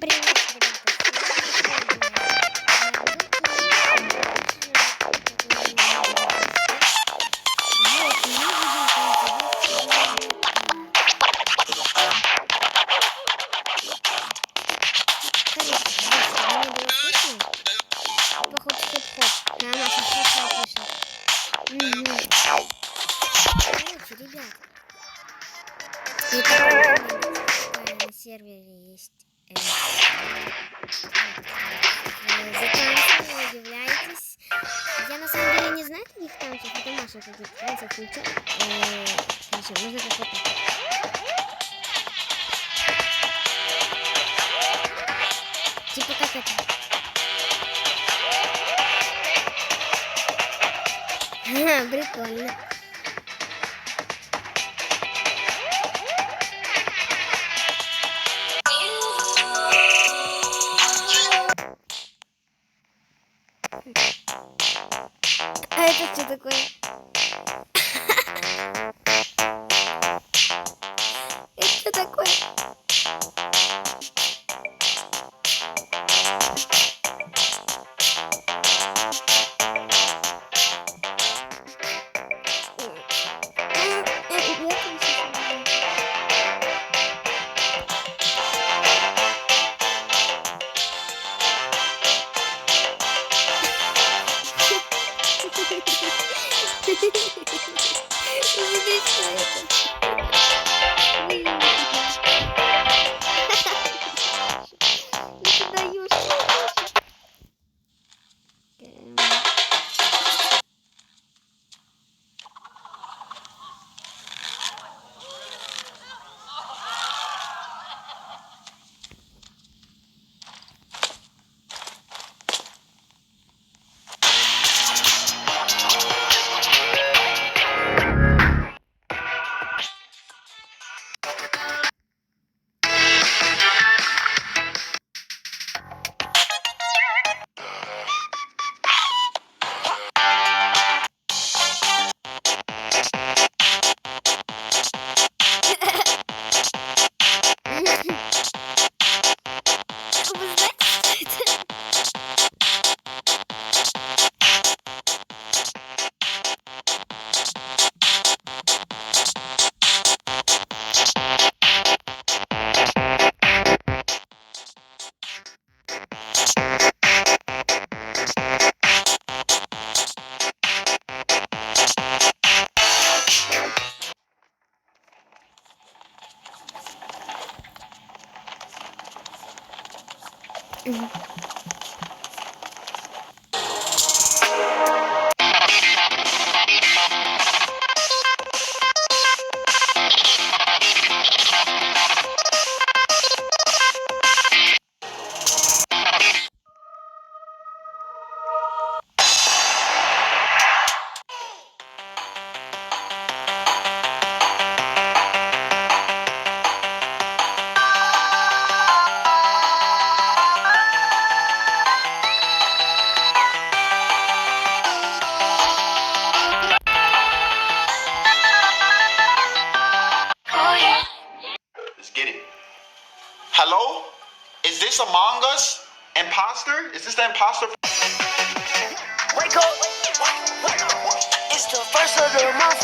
привет, ребят. И такая на сервере есть. За танцы не удивляйтесь. Я на самом деле не знаю таких танцев, это Маша таких танцев учат. Короче, можно как-то так. Типа как это. Прикольно. А это что такое? Это что такое? Hello? Is this Among Us? Imposter? Is this the imposter? Wake up. It's the first of the month.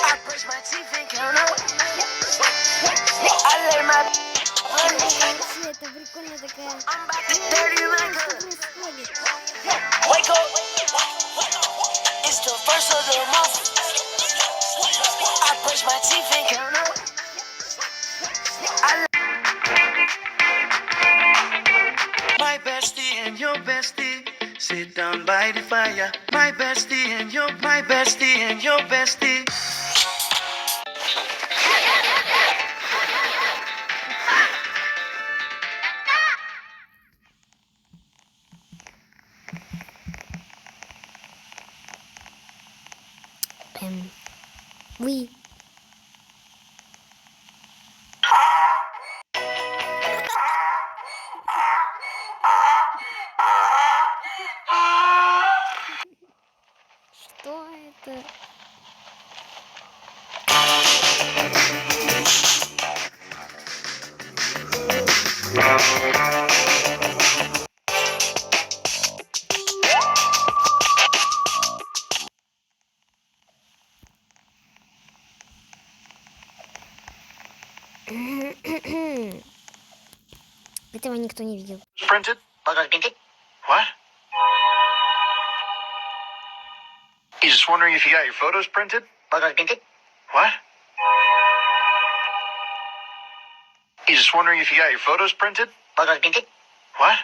I brush my teeth and count up. I lay my Вообще, это прикольно такая. I'm about to dirty like Что a происходит? wake up. It's the first of the month. I brush my teeth and count up. My bestie and your bestie sit down by the fire. My bestie and your bestie. Oui. Что это? Этого никто не видел. Printed? What? He's just wondering if you got your photos printed? What? He's just wondering if you got your photos printed? What?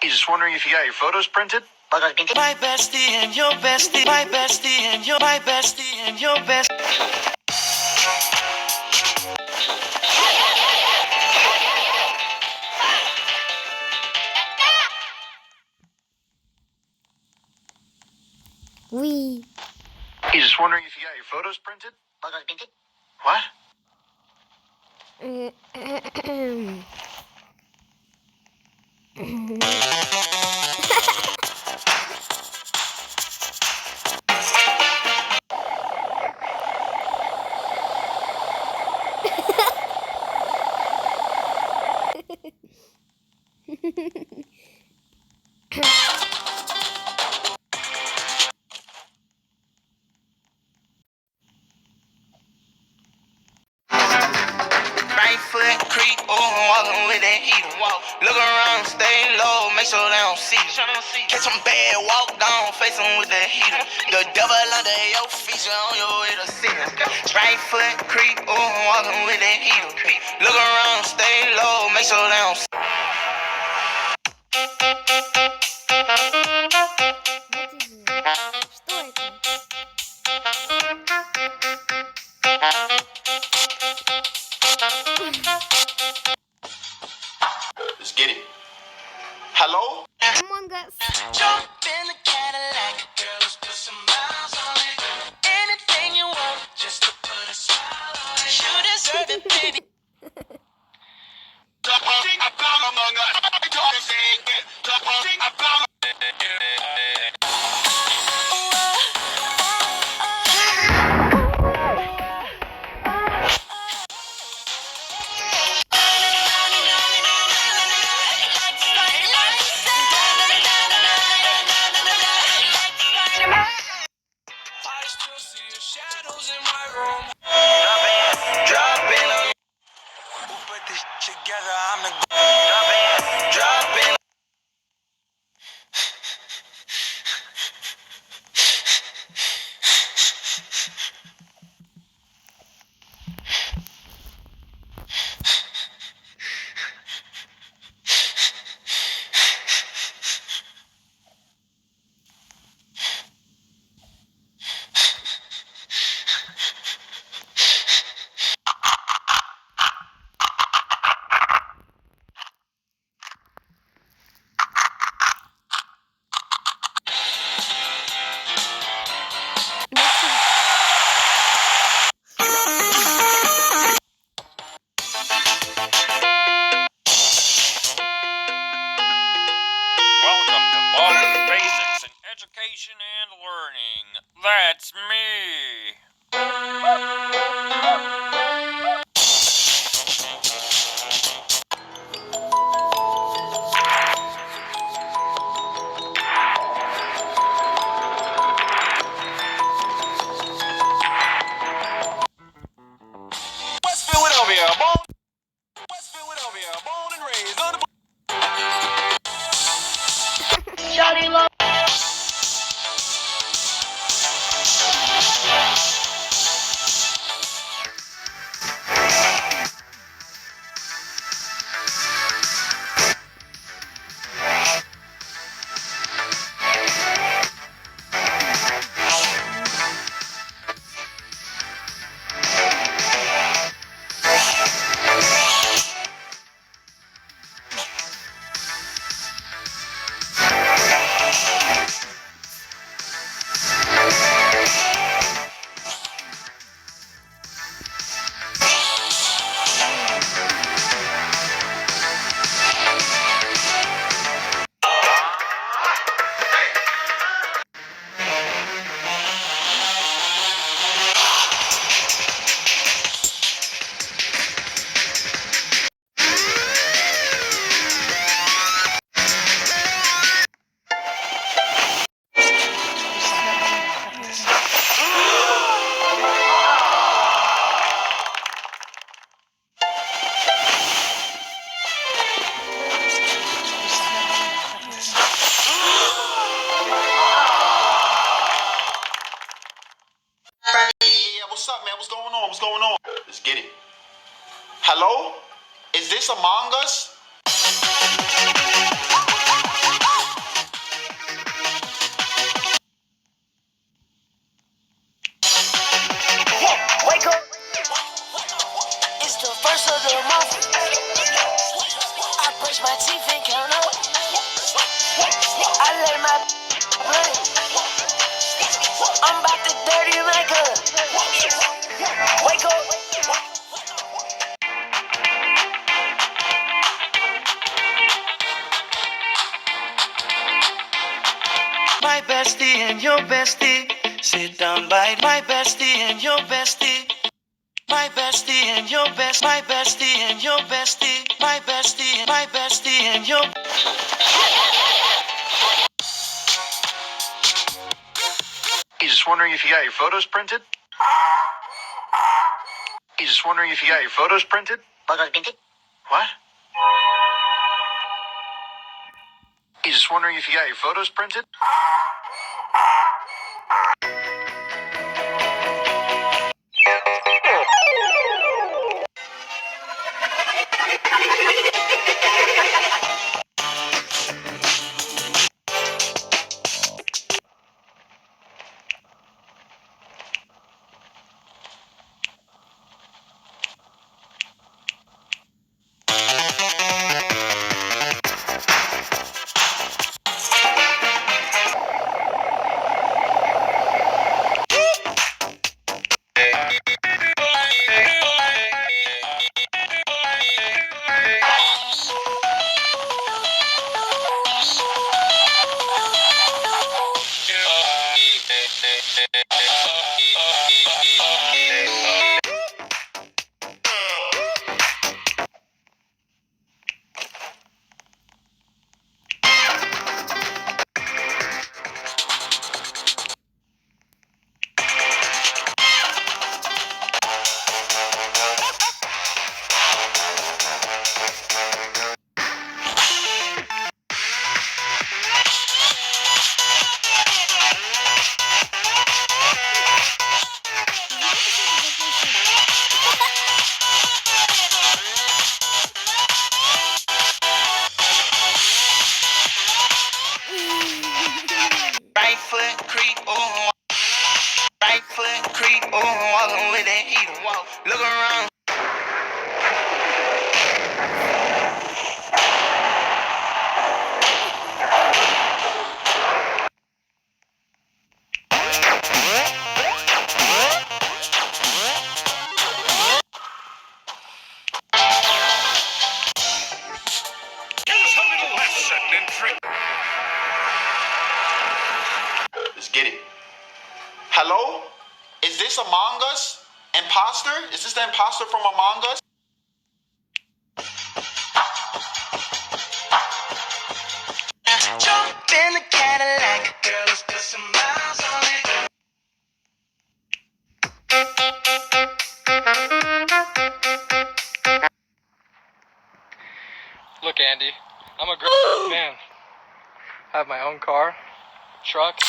He's just wondering if you got your photos printed? My bestie and your bestie, my bestie and your my bestie and your best. Уи. He's just wondering if you got your photos printed? What? Right foot creep, walking with that heater. Look around, stay low, make sure they don't see you. Catch them bad, walk down, face them with that heater. The devil under your feet, you on your way to see him. Right foot creep, walking with that heater. Look around, stay low, make sure they don't see you. Что это? Let's get it. Hello? Among Us. Jump in the Cadillac, girl, let's put some miles on it. Anything you want, just to put a smile on it. You deserve it, baby. I still see your shadows in my room. Drop in on you. We'll put this together. I'm the drop in. Welcome to Baldwin Basics in Education and Learning. That's me. West Philadelphia, West Philadelphia, born and raised on the. what's up, man? What's going on? What's going on? Let's get it. Hello? Is this Among Us? Wake up. It's the first of the month. I brush my teeth and count up. I let my play. I'm about to dirty makeup. Wake up. My bestie and your bestie sit down by my bestie and your bestie. My bestie and your best, my bestie and your bestie, my bestie and your. He's just wondering if you got your photos printed. He's just wondering if you got your photos printed. Photos printed? What? He's just wondering if you got your photos printed. Right foot creep, ooh. Right foot creep, ooh. Walking with that heat, walk. Look around. Let's get it. Hello? Is this Among Us? Imposter? Is this the imposter from Among Us? Jump in the Cadillac. Girl, let's put some miles on it. Look, Andy, I'm a grown man. I have my own car, truck,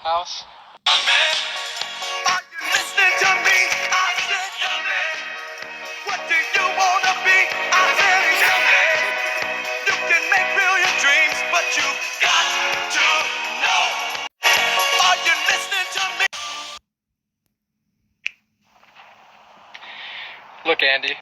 house. Are you listening to me? I said, young man, what do you wanna be? I said, young man, you can make real your dreams, but you got to know. Are you listening to me? Look, Andy.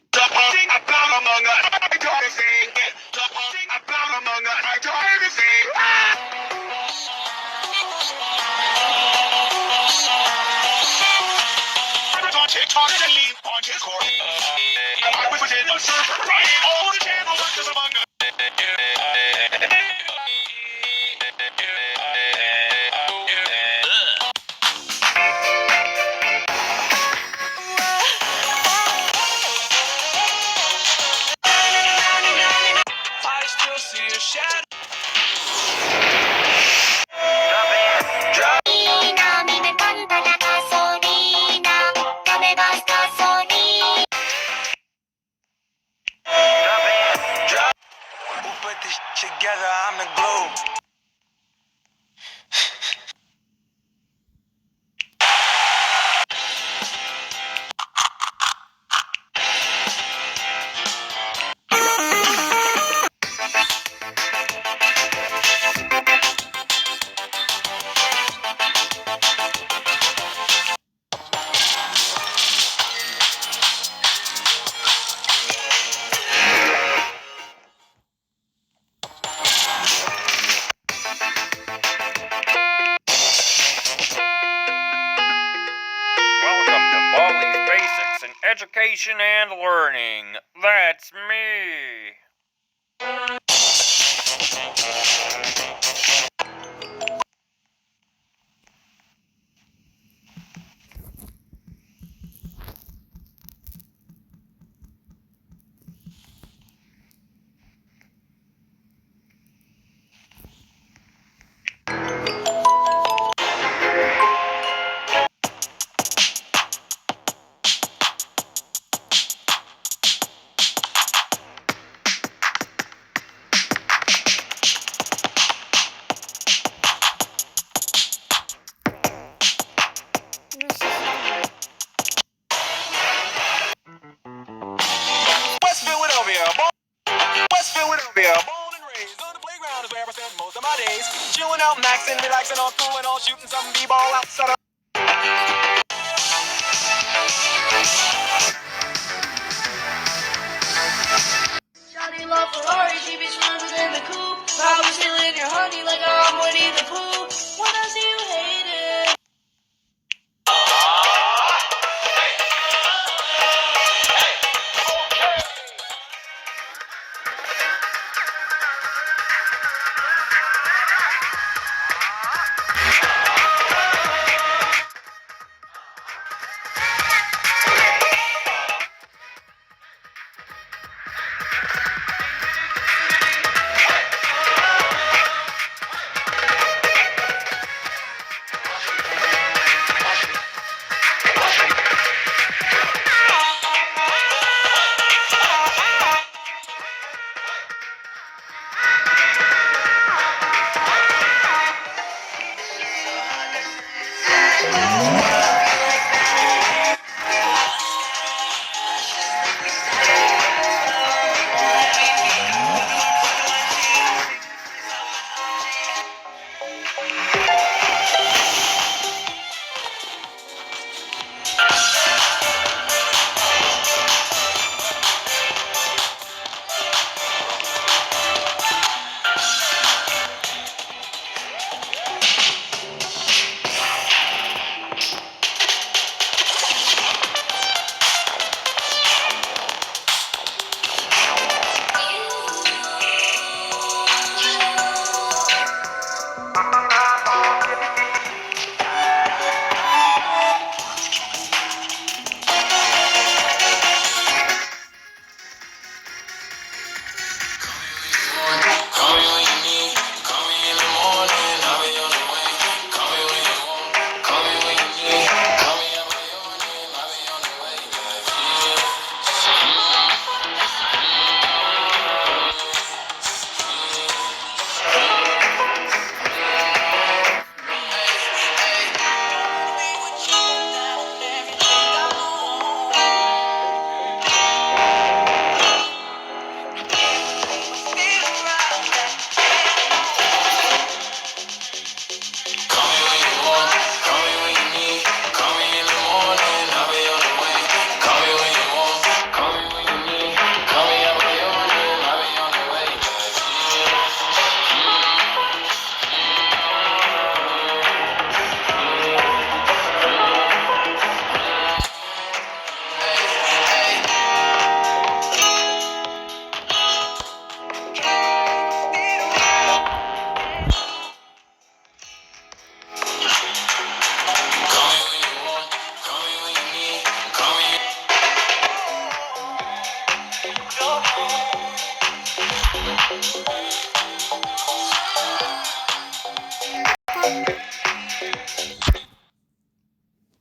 I still see a shadow. Mi me encanta la gasolina, dame más gasolina. education and learning. That's me. West Philadelphia, West Philadelphia, born and raised on the playground is where I spend most of my days. Chilling out, maxing, relaxing, all cool and all shooting some b-ball outside. Johnny love Ferrari, she be smarter than the coupe. Probably stealing your honey like I'm Winnie the Pooh. What does you hate it?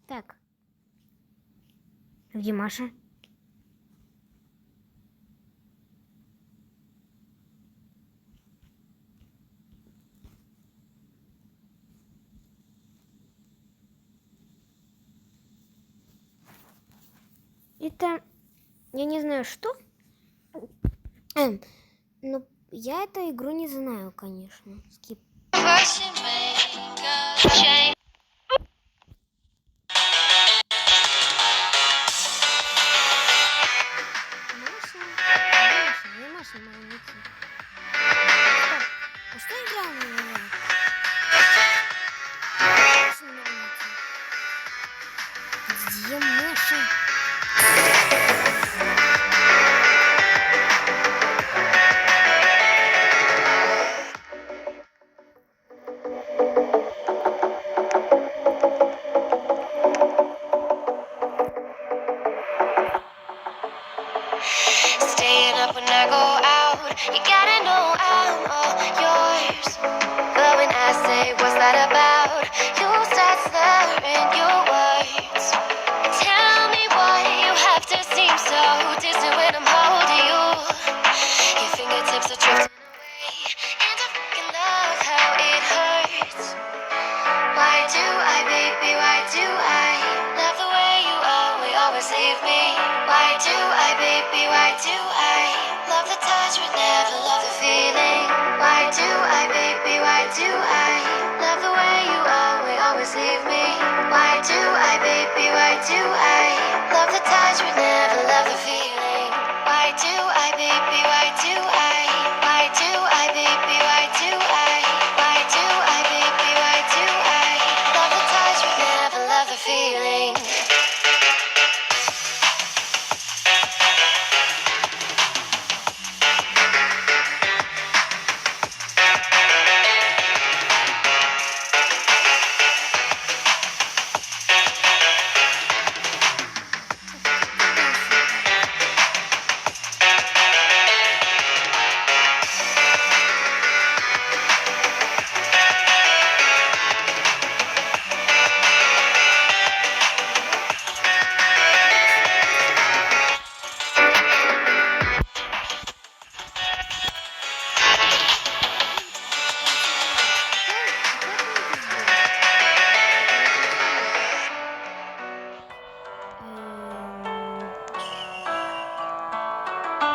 Так. Где Маша? Это... Я не знаю, что. Но я эту игру не знаю, конечно. Скип. Маша могла найти. А что игра у меня? Маша не могла найти. Где Маша? You gotta know I'm all yours. But when I say what's that about, you start slurring your words. Tell me why you have to seem so distant when I'm holding you. Your fingertips are drifting away, and I fucking love how it hurts. Why do I, baby, why do I love the way you always leave me? Why do I, baby, why do I love the touch but never love the feeling? Why do I, baby, why do I love the way you always leave me? Why do I, baby, why do I love the touch but never love the feeling? Why do I, baby, why do I? Why do I, baby, why do I? Why do I, baby, why do I love the touch but never love the feeling?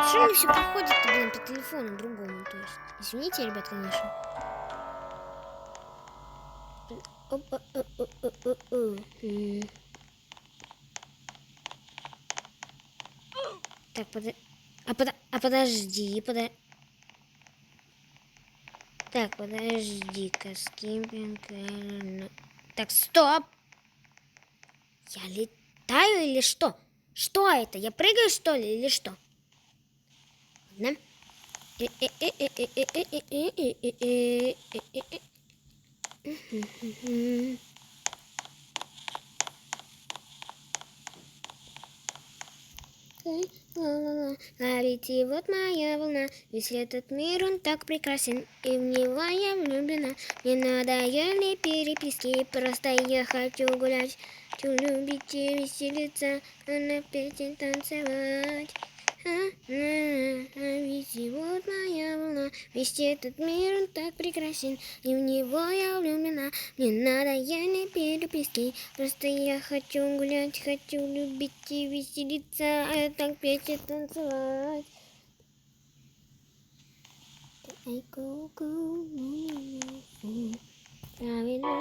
Что мне все приходит-то, блин, по телефону другому, то есть. Извините, ребят, конечно. Так, подожди. Так, подожди-ка, скимпинг. Так, стоп! Я летаю или что? Что это? Я прыгаю, что ли, или что? Ладно. А ведь и вот моя волна, весь этот мир, он так прекрасен, и в него я влюблена. Не надоели переписки, просто я хочу гулять, хочу любить и веселиться, а на песне танцевать. Ведь и вот моя волна, весь этот мир, он так прекрасен, и в него я влюблена. Не надоели переписки, просто я хочу гулять, хочу любить и веселиться, а так петь и танцевать. I go, go, правильно.